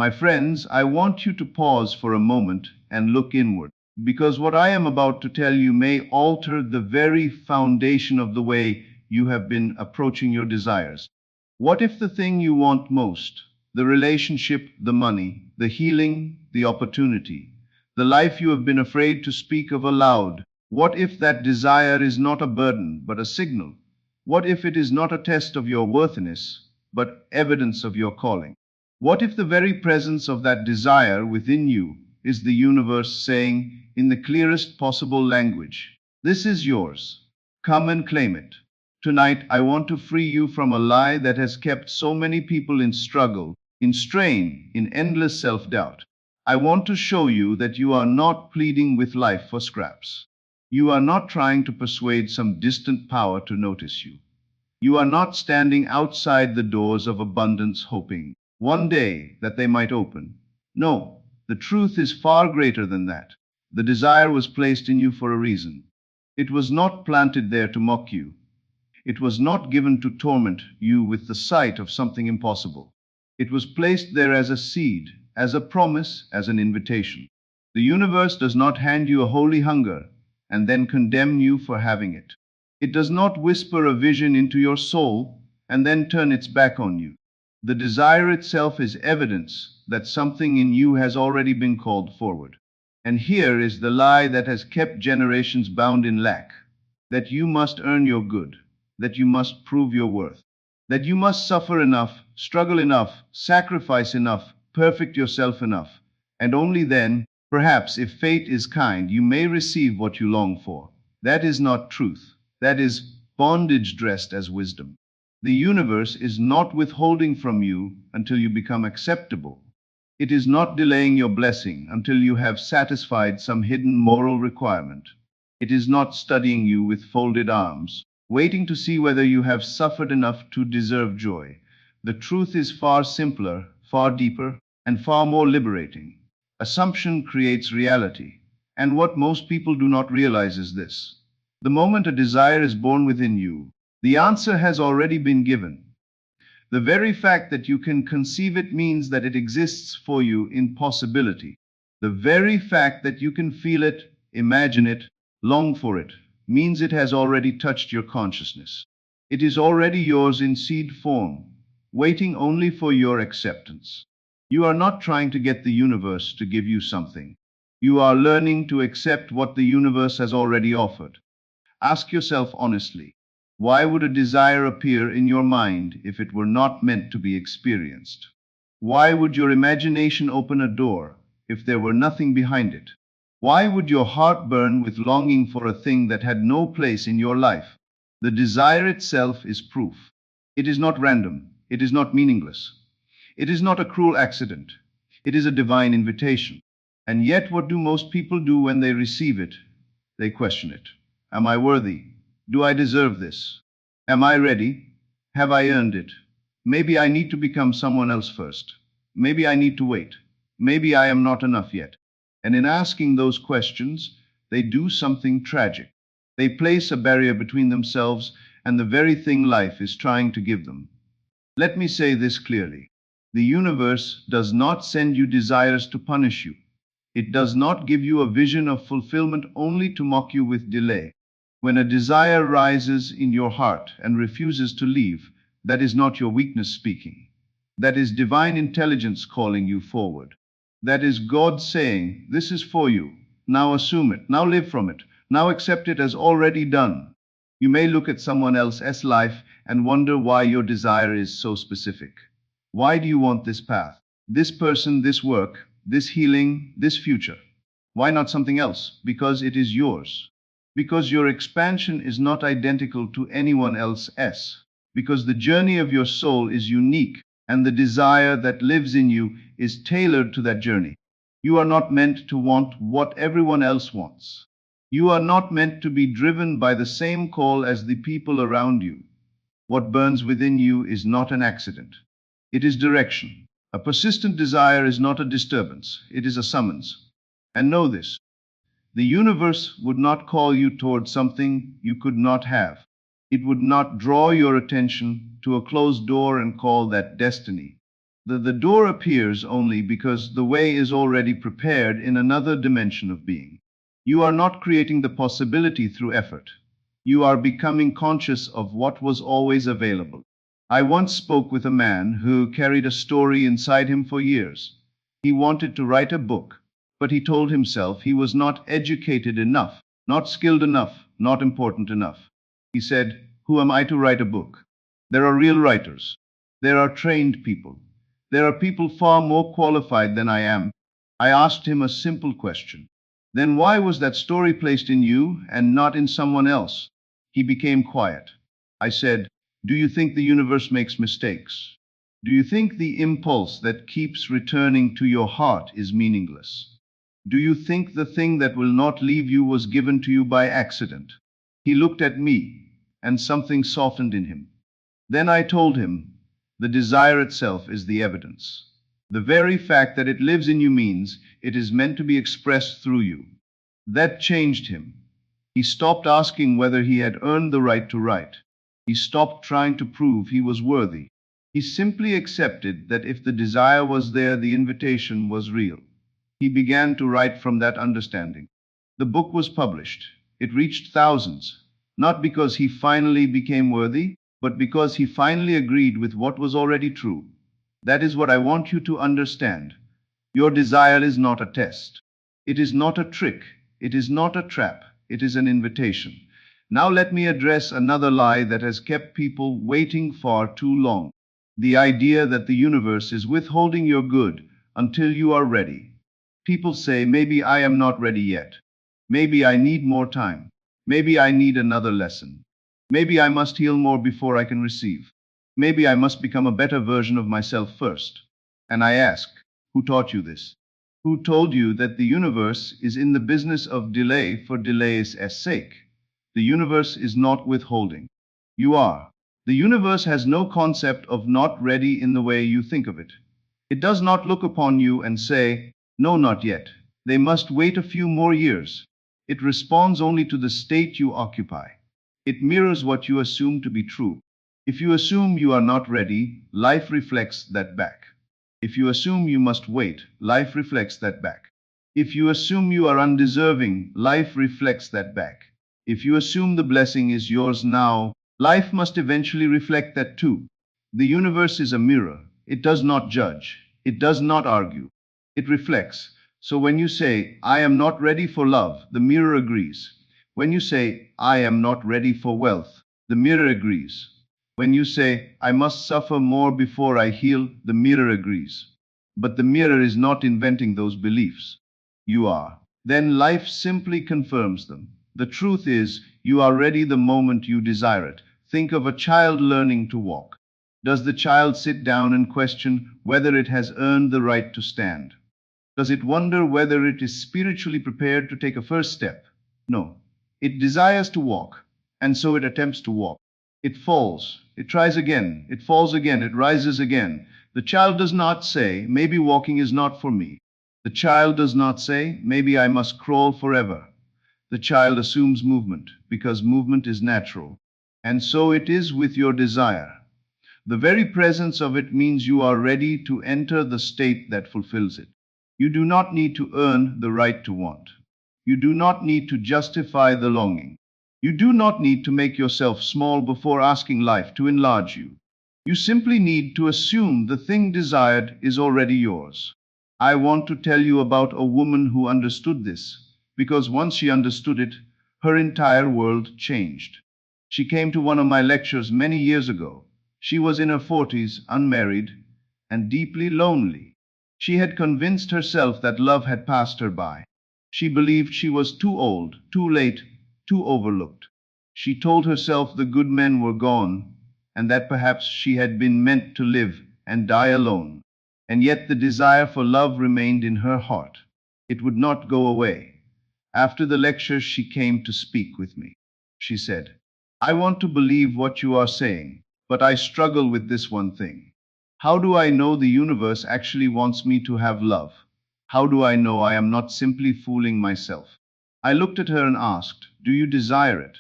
My friends, I want you to pause for a moment and look inward, because what I am about to tell you may alter the very foundation of the way you have been approaching your desires. What if the thing you want most, the relationship, the money, the healing, the opportunity, the life you have been afraid to speak of aloud, what if that desire is not a burden but a signal? What if it is not a test of your worthiness but evidence of your calling? What if the very presence of that desire within you is the universe saying, in the clearest possible language, "This is yours. Come and claim it." Tonight, I want to free you from a lie that has kept so many people in struggle, in strain, in endless self-doubt. I want to show you that you are not pleading with life for scraps. You are not trying to persuade some distant power to notice you. You are not standing outside the doors of abundance hoping one day that they might open. No, the truth is far greater than that. The desire was placed in you for a reason. It was not planted there to mock you. It was not given to torment you with the sight of something impossible. It was placed there as a seed, as a promise, as an invitation. The universe does not hand you a holy hunger and then condemn you for having it. It does not whisper a vision into your soul and then turn its back on you. The desire itself is evidence that something in you has already been called forward. And here is the lie that has kept generations bound in lack: that you must earn your good, that you must prove your worth, that you must suffer enough, struggle enough, sacrifice enough, perfect yourself enough, and only then, perhaps if fate is kind, you may receive what you long for. That is not truth. That is bondage dressed as wisdom. The universe is not withholding from you until you become acceptable. It is not delaying your blessing until you have satisfied some hidden moral requirement. It is not studying you with folded arms, waiting to see whether you have suffered enough to deserve joy. The truth is far simpler, far deeper, and far more liberating. Assumption creates reality, and what most people do not realize is this: the moment a desire is born within you, the answer has already been given. The very fact that you can conceive it means that it exists for you in possibility. The very fact that you can feel it, imagine it, long for it, means it has already touched your consciousness. It is already yours in seed form, waiting only for your acceptance. You are not trying to get the universe to give you something. You are learning to accept what the universe has already offered. Ask yourself honestly, why would a desire appear in your mind if it were not meant to be experienced? Why would your imagination open a door if there were nothing behind it? Why would your heart burn with longing for a thing that had no place in your life? The desire itself is proof. It is not random. It is not meaningless. It is not a cruel accident. It is a divine invitation. And yet, what do most people do when they receive it? They question it. Am I worthy? Do I deserve this? Am I ready? Have I earned it? Maybe I need to become someone else first. Maybe I need to wait. Maybe I am not enough yet. And in asking those questions, they do something tragic. They place a barrier between themselves and the very thing life is trying to give them. Let me say this clearly. The universe does not send you desires to punish you. It does not give you a vision of fulfillment only to mock you with delay. When a desire rises in your heart and refuses to leave, that is not your weakness speaking. That is divine intelligence calling you forward. That is God saying, "This is for you. Now assume it. Now live from it. Now accept it as already done." You may look at someone else's life and wonder why your desire is so specific. Why do you want this path, this person, this work, this healing, this future? Why not something else? Because it is yours. Because your expansion is not identical to anyone else's. Because the journey of your soul is unique and the desire that lives in you is tailored to that journey. You are not meant to want what everyone else wants. You are not meant to be driven by the same call as the people around you. What burns within you is not an accident. It is direction. A persistent desire is not a disturbance. It is a summons. And know this: the universe would not call you toward something you could not have. It would not draw your attention to a closed door and call that destiny. The door appears only because the way is already prepared in another dimension of being. You are not creating the possibility through effort. You are becoming conscious of what was always available. I once spoke with a man who carried a story inside him for years. He wanted to write a book, but he told himself he was not educated enough, not skilled enough, not important enough. He said, "Who am I to write a book? There are real writers. There are trained people. There are people far more qualified than I am." I asked him a simple question. Then why was that story placed in you and not in someone else? He became quiet. I said, "Do you think the universe makes mistakes? Do you think the impulse that keeps returning to your heart is meaningless? Do you think the thing that will not leave you was given to you by accident?" He looked at me, and something softened in him. Then I told him, the desire itself is the evidence. The very fact that it lives in you means it is meant to be expressed through you. That changed him. He stopped asking whether he had earned the right to write. He stopped trying to prove he was worthy. He simply accepted that if the desire was there, the invitation was real. He began to write from that understanding. The book was published. It reached thousands, not because he finally became worthy, but because he finally agreed with what was already true. That is what I want you to understand. Your desire is not a test. It is not a trick. It is not a trap. It is an invitation. Now let me address another lie that has kept people waiting far too long. The idea that the universe is withholding your good until you are ready. People say, maybe I am not ready yet. Maybe I need more time. Maybe I need another lesson. Maybe I must heal more before I can receive. Maybe I must become a better version of myself first. And I ask, who taught you this? Who told you that the universe is in the business of delay for delay's sake? The universe is not withholding. You are. The universe has no concept of not ready in the way you think of it. It does not look upon you and say, no, not yet. They must wait a few more years. It responds only to the state you occupy. It mirrors what you assume to be true. If you assume you are not ready, life reflects that back. If you assume you must wait, life reflects that back. If you assume you are undeserving, life reflects that back. If you assume the blessing is yours now, life must eventually reflect that too. The universe is a mirror. It does not judge. It does not argue. It reflects. So when you say, I am not ready for love, the mirror agrees. When you say, I am not ready for wealth, the mirror agrees. When you say, I must suffer more before I heal, the mirror agrees. But the mirror is not inventing those beliefs. You are. Then life simply confirms them. The truth is, you are ready the moment you desire it. Think of a child learning to walk. Does the child sit down and question whether it has earned the right to stand? Does it wonder whether it is spiritually prepared to take a first step? No. It desires to walk, and so it attempts to walk. It falls, it tries again, it falls again, it rises again. The child does not say, maybe walking is not for me. The child does not say, maybe I must crawl forever. The child assumes movement, because movement is natural. And so it is with your desire. The very presence of it means you are ready to enter the state that fulfills it. You do not need to earn the right to want. You do not need to justify the longing. You do not need to make yourself small before asking life to enlarge you. You simply need to assume the thing desired is already yours. I want to tell you about a woman who understood this, because once she understood it, her entire world changed. She came to one of my lectures many years ago. She was in her 40s, unmarried, and deeply lonely. She had convinced herself that love had passed her by. She believed she was too old, too late, too overlooked. She told herself the good men were gone, and that perhaps she had been meant to live and die alone. And yet the desire for love remained in her heart. It would not go away. After the lecture, she came to speak with me. She said, I want to believe what you are saying, but I struggle with this one thing. How do I know the universe actually wants me to have love? How do I know I am not simply fooling myself? I looked at her and asked, do you desire it?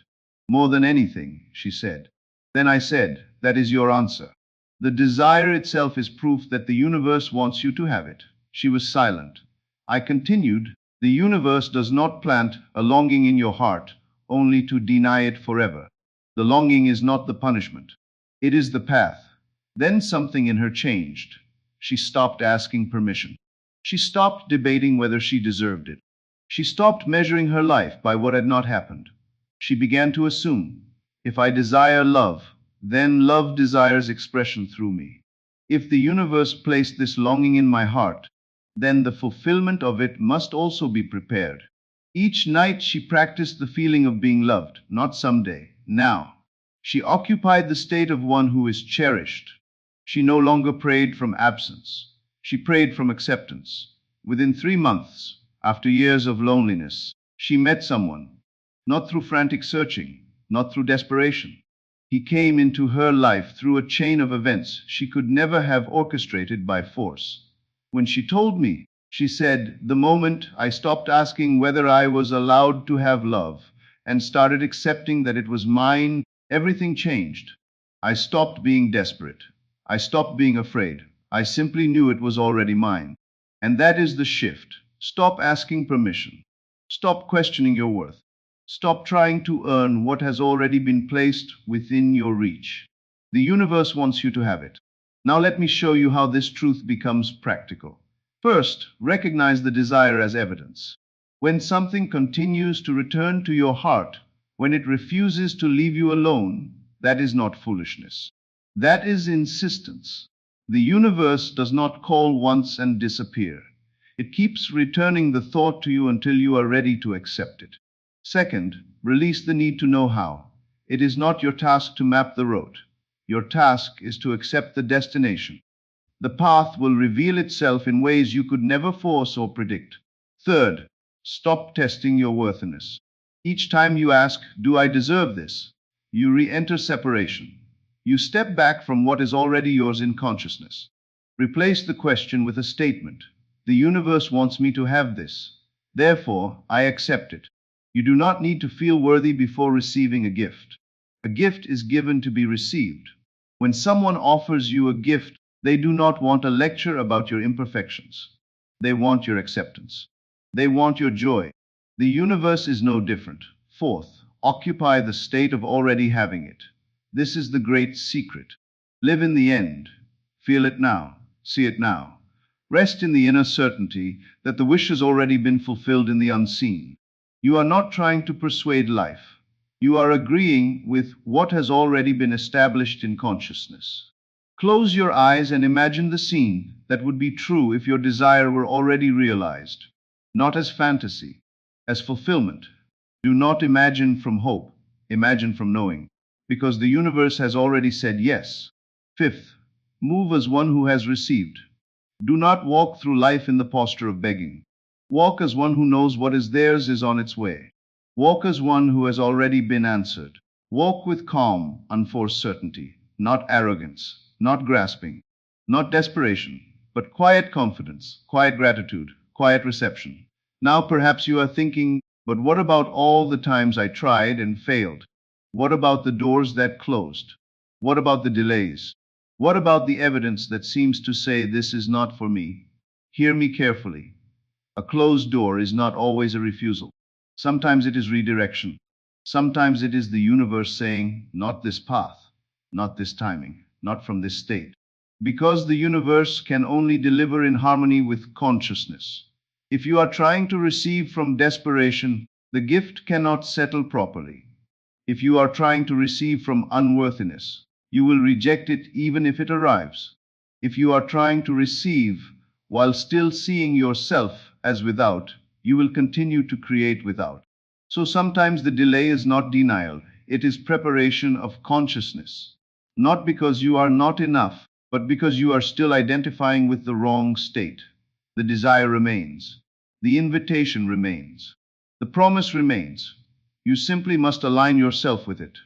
More than anything, she said. Then I said, that is your answer. The desire itself is proof that the universe wants you to have it. She was silent. I continued, the universe does not plant a longing in your heart only to deny it forever. The longing is not the punishment. It is the path. Then something in her changed. She stopped asking permission. She stopped debating whether she deserved it. She stopped measuring her life by what had not happened. She began to assume, if I desire love, then love desires expression through me. If the universe placed this longing in my heart, then the fulfillment of it must also be prepared. Each night she practiced the feeling of being loved, not someday, now. She occupied the state of one who is cherished. She no longer prayed from absence. She prayed from acceptance. Within 3 months, after years of loneliness, she met someone, not through frantic searching, not through desperation. He came into her life through a chain of events she could never have orchestrated by force. When she told me, she said, the moment I stopped asking whether I was allowed to have love and started accepting that it was mine, everything changed. I stopped being desperate. I stopped being afraid. I simply knew it was already mine. And that is the shift. Stop asking permission. Stop questioning your worth. Stop trying to earn what has already been placed within your reach. The universe wants you to have it. Now let me show you how this truth becomes practical. First, recognize the desire as evidence. When something continues to return to your heart, when it refuses to leave you alone, that is not foolishness. That is insistence. The universe does not call once and disappear. It keeps returning the thought to you until you are ready to accept it. Second, release the need to know how. It is not your task to map the road. Your task is to accept the destination. The path will reveal itself in ways you could never force or predict. Third, stop testing your worthiness. Each time you ask, do I deserve this? You re-enter separation. You step back from what is already yours in consciousness. Replace the question with a statement. The universe wants me to have this. Therefore, I accept it. You do not need to feel worthy before receiving a gift. A gift is given to be received. When someone offers you a gift, they do not want a lecture about your imperfections. They want your acceptance. They want your joy. The universe is no different. Fourth, occupy the state of already having it. This is the great secret. Live in the end. Feel it now. See it now. Rest in the inner certainty that the wish has already been fulfilled in the unseen. You are not trying to persuade life. You are agreeing with what has already been established in consciousness. Close your eyes and imagine the scene that would be true if your desire were already realized. Not as fantasy, as fulfillment. Do not imagine from hope, imagine from knowing, because the universe has already said yes. Fifth, move as one who has received. Do not walk through life in the posture of begging. Walk as one who knows what is theirs is on its way. Walk as one who has already been answered. Walk with calm, unforced certainty, not arrogance, not grasping, not desperation, but quiet confidence, quiet gratitude, quiet reception. Now perhaps you are thinking, but what about all the times I tried and failed? What about the doors that closed? What about the delays? What about the evidence that seems to say this is not for me? Hear me carefully. A closed door is not always a refusal. Sometimes it is redirection. Sometimes it is the universe saying, not this path, not this timing, not from this state. Because the universe can only deliver in harmony with consciousness. If you are trying to receive from desperation, the gift cannot settle properly. If you are trying to receive from unworthiness, you will reject it even if it arrives. If you are trying to receive while still seeing yourself as without, you will continue to create without. So sometimes the delay is not denial, it is preparation of consciousness. Not because you are not enough, but because you are still identifying with the wrong state. The desire remains. The invitation remains. The promise remains. You simply must align yourself with it.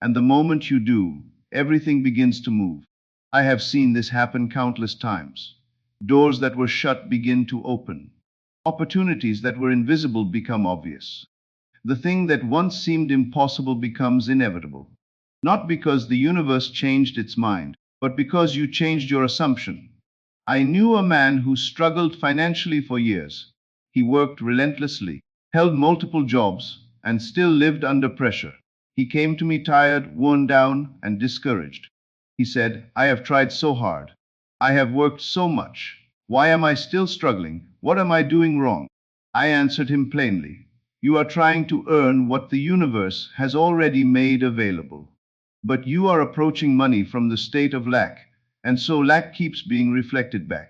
And the moment you do, everything begins to move. I have seen this happen countless times. Doors that were shut begin to open. Opportunities that were invisible become obvious. The thing that once seemed impossible becomes inevitable. Not because the universe changed its mind, but because you changed your assumption. I knew a man who struggled financially for years. He worked relentlessly, held multiple jobs, and still lived under pressure. He came to me tired, worn down, and discouraged. He said, I have tried so hard. I have worked so much. Why am I still struggling? What am I doing wrong? I answered him plainly. You are trying to earn what the universe has already made available. But you are approaching money from the state of lack, and so lack keeps being reflected back.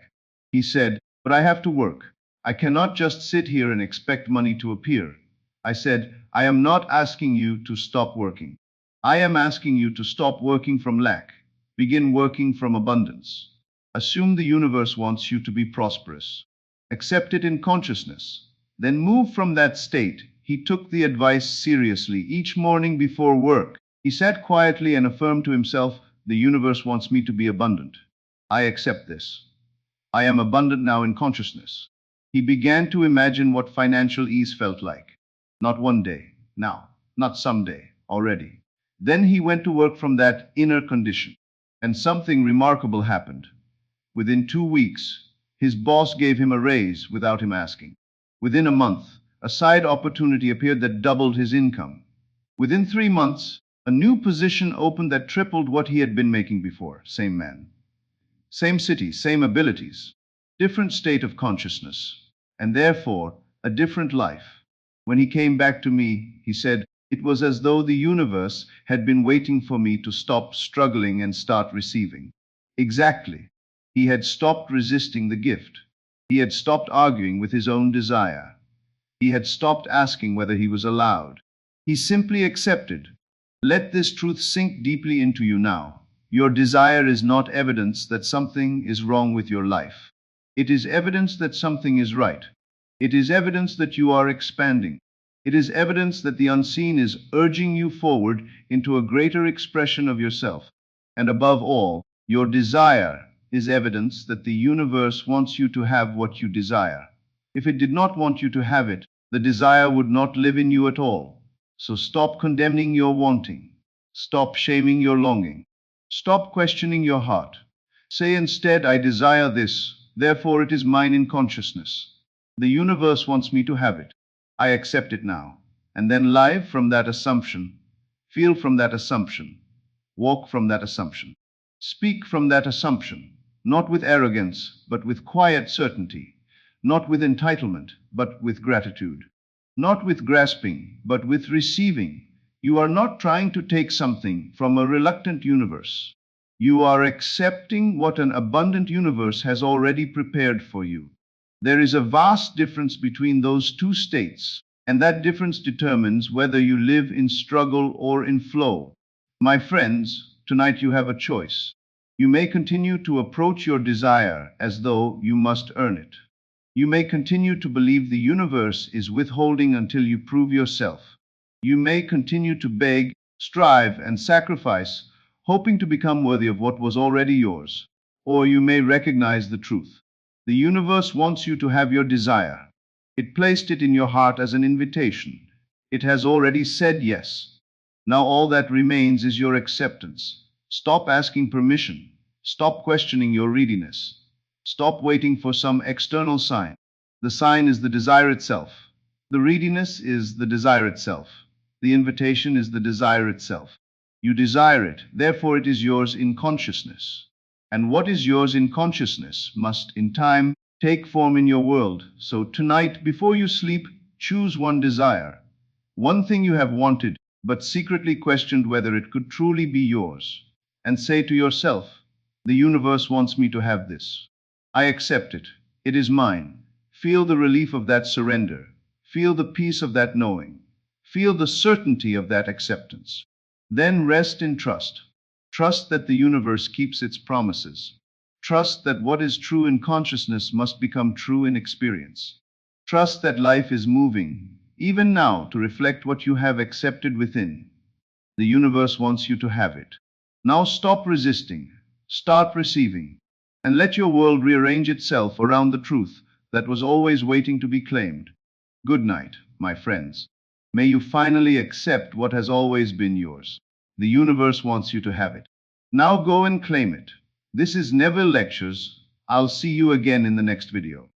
He said, but I have to work. I cannot just sit here and expect money to appear. I said, I am not asking you to stop working. I am asking you to stop working from lack. Begin working from abundance. Assume the universe wants you to be prosperous. Accept it in consciousness. Then move from that state. He took the advice seriously. Each morning before work, he sat quietly and affirmed to himself, the universe wants me to be abundant. I accept this. I am abundant now in consciousness. He began to imagine what financial ease felt like. Not one day, now, not someday, already. Then he went to work from that inner condition. And something remarkable happened. Within 2 weeks, his boss gave him a raise without him asking. Within a month, a side opportunity appeared that doubled his income. Within 3 months, a new position opened that tripled what he had been making before. Same man, same city, same abilities, different state of consciousness, and therefore a different life. When he came back to me, he said, it was as though the universe had been waiting for me to stop struggling and start receiving. Exactly. He had stopped resisting the gift. He had stopped arguing with his own desire. He had stopped asking whether he was allowed. He simply accepted. Let this truth sink deeply into you now. Your desire is not evidence that something is wrong with your life. It is evidence that something is right. It is evidence that you are expanding. It is evidence that the unseen is urging you forward into a greater expression of yourself. And above all, your desire is evidence that the universe wants you to have what you desire. If it did not want you to have it, the desire would not live in you at all. So stop condemning your wanting. Stop shaming your longing. Stop questioning your heart. Say instead, I desire this, therefore it is mine in consciousness. The universe wants me to have it. I accept it now. And then live from that assumption. Feel from that assumption. Walk from that assumption. Speak from that assumption. Not with arrogance, but with quiet certainty. Not with entitlement, but with gratitude. Not with grasping, but with receiving. You are not trying to take something from a reluctant universe. You are accepting what an abundant universe has already prepared for you. There is a vast difference between those two states, and that difference determines whether you live in struggle or in flow. My friends, tonight you have a choice. You may continue to approach your desire as though you must earn it. You may continue to believe the universe is withholding until you prove yourself. You may continue to beg, strive, and sacrifice, hoping to become worthy of what was already yours. Or you may recognize the truth. The universe wants you to have your desire. It placed it in your heart as an invitation. It has already said yes. Now all that remains is your acceptance. Stop asking permission. Stop questioning your readiness. Stop waiting for some external sign. The sign is the desire itself. The readiness is the desire itself. The invitation is the desire itself. You desire it, therefore it is yours in consciousness. And what is yours in consciousness must, in time, take form in your world. So tonight, before you sleep, choose one desire. One thing you have wanted, but secretly questioned whether it could truly be yours. And say to yourself, the universe wants me to have this. I accept it. It is mine. Feel the relief of that surrender. Feel the peace of that knowing. Feel the certainty of that acceptance. Then rest in trust. Trust that the universe keeps its promises. Trust that what is true in consciousness must become true in experience. Trust that life is moving, even now, to reflect what you have accepted within. The universe wants you to have it. Now stop resisting. Start receiving. And let your world rearrange itself around the truth that was always waiting to be claimed. Good night, my friends. May you finally accept what has always been yours. The universe wants you to have it. Now go and claim it. This is Neville Lectures. I'll see you again in the next video.